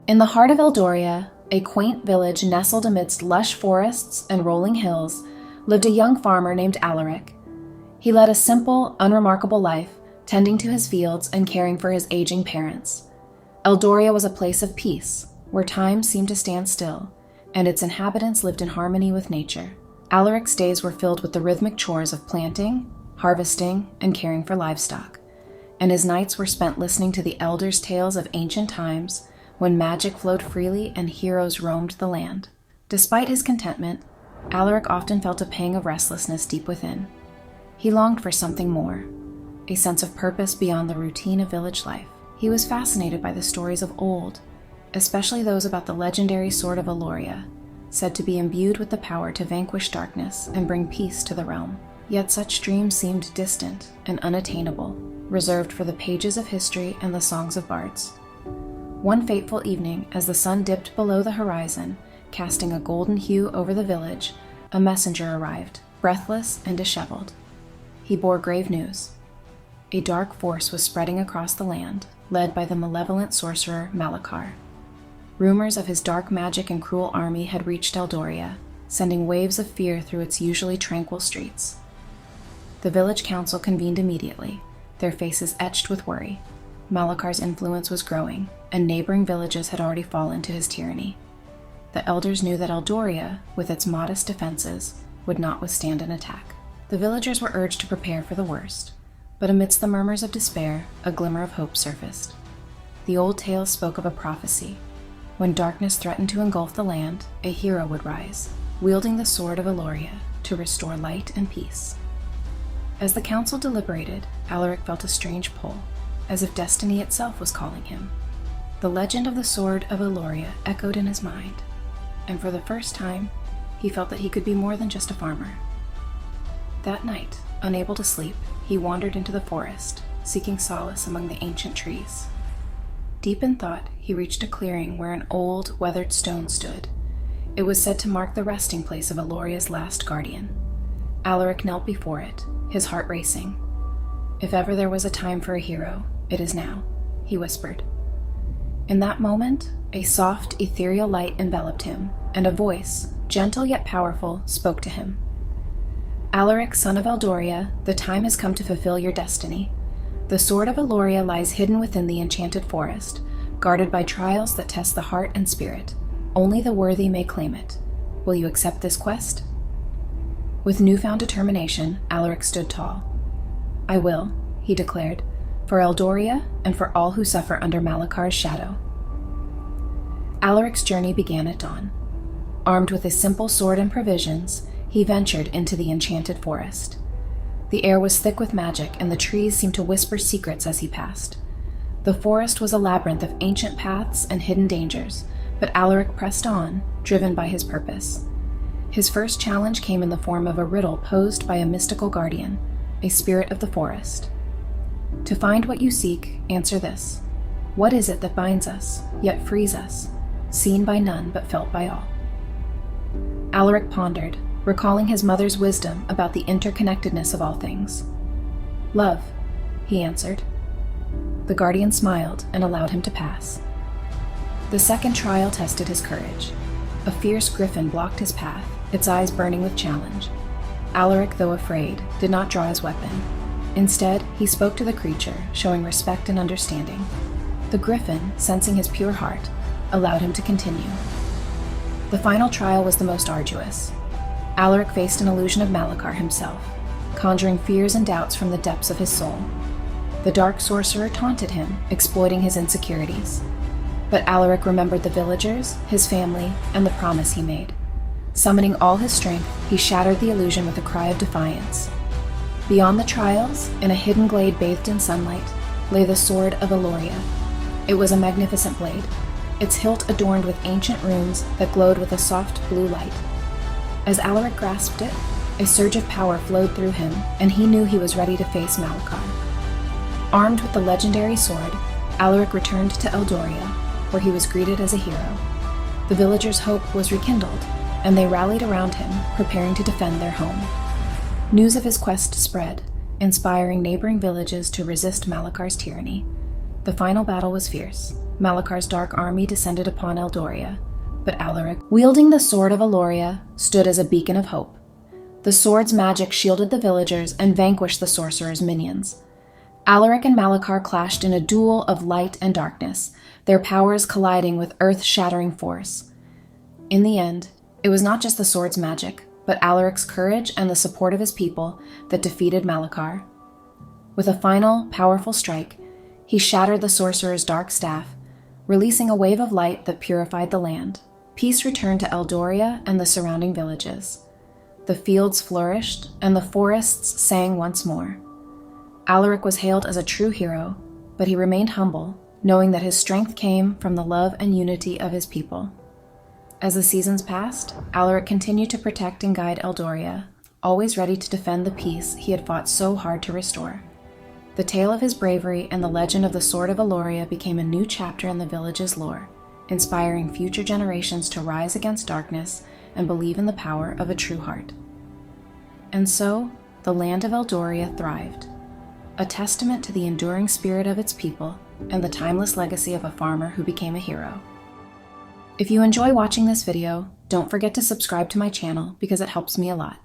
In the heart of Eldoria, a quaint village nestled amidst lush forests and rolling hills, lived a young farmer named Alaric. He led a simple, unremarkable life, tending to his fields and caring for his aging parents. Eldoria was a place of peace, where time seemed to stand still, and its inhabitants lived in harmony with nature. Alaric's days were filled with the rhythmic chores of planting, harvesting, and caring for livestock, and his nights were spent listening to the elders' tales of ancient times when magic flowed freely and heroes roamed the land. Despite his contentment, Alaric often felt a pang of restlessness deep within. He longed for something more, a sense of purpose beyond the routine of village life. He was fascinated by the stories of old, especially those about the legendary sword of Eldoria, said to be imbued with the power to vanquish darkness and bring peace to the realm. Yet such dreams seemed distant and unattainable, reserved for the pages of history and the songs of bards. One fateful evening, as the sun dipped below the horizon, casting a golden hue over the village, a messenger arrived, breathless and disheveled. He bore grave news. A dark force was spreading across the land, led by the malevolent sorcerer Malachar. Rumors of his dark magic and cruel army had reached Eldoria, sending waves of fear through its usually tranquil streets. The village council convened immediately, their faces etched with worry. Malachar's influence was growing, and neighboring villages had already fallen to his tyranny. The elders knew that Eldoria, with its modest defenses, would not withstand an attack. The villagers were urged to prepare for the worst, but amidst the murmurs of despair, a glimmer of hope surfaced. The old tales spoke of a prophecy. When darkness threatened to engulf the land, a hero would rise, wielding the sword of Eldoria to restore light and peace. As the council deliberated, Alaric felt a strange pull, as if destiny itself was calling him. The legend of the sword of Eldoria echoed in his mind, and for the first time, he felt that he could be more than just a farmer. That night, unable to sleep, he wandered into the forest, seeking solace among the ancient trees. Deep in thought, he reached a clearing where an old, weathered stone stood. It was said to mark the resting place of Eldoria's last guardian. Alaric knelt before it, his heart racing. "If ever there was a time for a hero, it is now," he whispered. In that moment, a soft, ethereal light enveloped him, and a voice, gentle yet powerful, spoke to him. "Alaric, son of Eldoria, the time has come to fulfill your destiny. The sword of Eldoria lies hidden within the enchanted forest, guarded by trials that test the heart and spirit. Only the worthy may claim it. Will you accept this quest?" With newfound determination, Alaric stood tall. "I will," he declared, "for Eldoria and for all who suffer under Malachar's shadow." Alaric's journey began at dawn. Armed with a simple sword and provisions, he ventured into the enchanted forest. The air was thick with magic, and the trees seemed to whisper secrets as he passed. The forest was a labyrinth of ancient paths and hidden dangers, but Alaric pressed on, driven by his purpose. His first challenge came in the form of a riddle posed by a mystical guardian, a spirit of the forest. "To find what you seek, answer this. What is it that binds us, yet frees us, seen by none but felt by all?" Alaric pondered, recalling his mother's wisdom about the interconnectedness of all things. "Love," he answered. The guardian smiled and allowed him to pass. The second trial tested his courage. A fierce griffin blocked his path, its eyes burning with challenge. Alaric, though afraid, did not draw his weapon. Instead, he spoke to the creature, showing respect and understanding. The griffin, sensing his pure heart, allowed him to continue. The final trial was the most arduous. Alaric faced an illusion of Malachar himself, conjuring fears and doubts from the depths of his soul. The dark sorcerer taunted him, exploiting his insecurities. But Alaric remembered the villagers, his family, and the promise he made. Summoning all his strength, he shattered the illusion with a cry of defiance. Beyond the trials, in a hidden glade bathed in sunlight, lay the sword of Eldoria. It was a magnificent blade, its hilt adorned with ancient runes that glowed with a soft blue light. As Alaric grasped it, a surge of power flowed through him, and he knew he was ready to face Malachar. Armed with the legendary sword, Alaric returned to Eldoria, where he was greeted as a hero. The villagers' hope was rekindled, and they rallied around him, preparing to defend their home. News of his quest spread, inspiring neighboring villages to resist Malachar's tyranny. The final battle was fierce, Malakar's dark army descended upon Eldoria, but Alaric, wielding the sword of Eldoria, stood as a beacon of hope. The sword's magic shielded the villagers and vanquished the sorcerer's minions. Alaric and Malakar clashed in a duel of light and darkness, their powers colliding with earth-shattering force. In the end, it was not just the sword's magic, but Alaric's courage and the support of his people that defeated Malakar. With a final, powerful strike, he shattered the sorcerer's dark staff, releasing a wave of light that purified the land. Peace returned to Eldoria and the surrounding villages. The fields flourished, and the forests sang once more. Alaric was hailed as a true hero, but he remained humble, knowing that his strength came from the love and unity of his people. As the seasons passed, Alaric continued to protect and guide Eldoria, always ready to defend the peace he had fought so hard to restore. The tale of his bravery and the legend of the Sword of Eldoria became a new chapter in the village's lore, inspiring future generations to rise against darkness and believe in the power of a true heart. And so, the land of Eldoria thrived, a testament to the enduring spirit of its people and the timeless legacy of a farmer who became a hero. If you enjoy watching this video, don't forget to subscribe to my channel because it helps me a lot.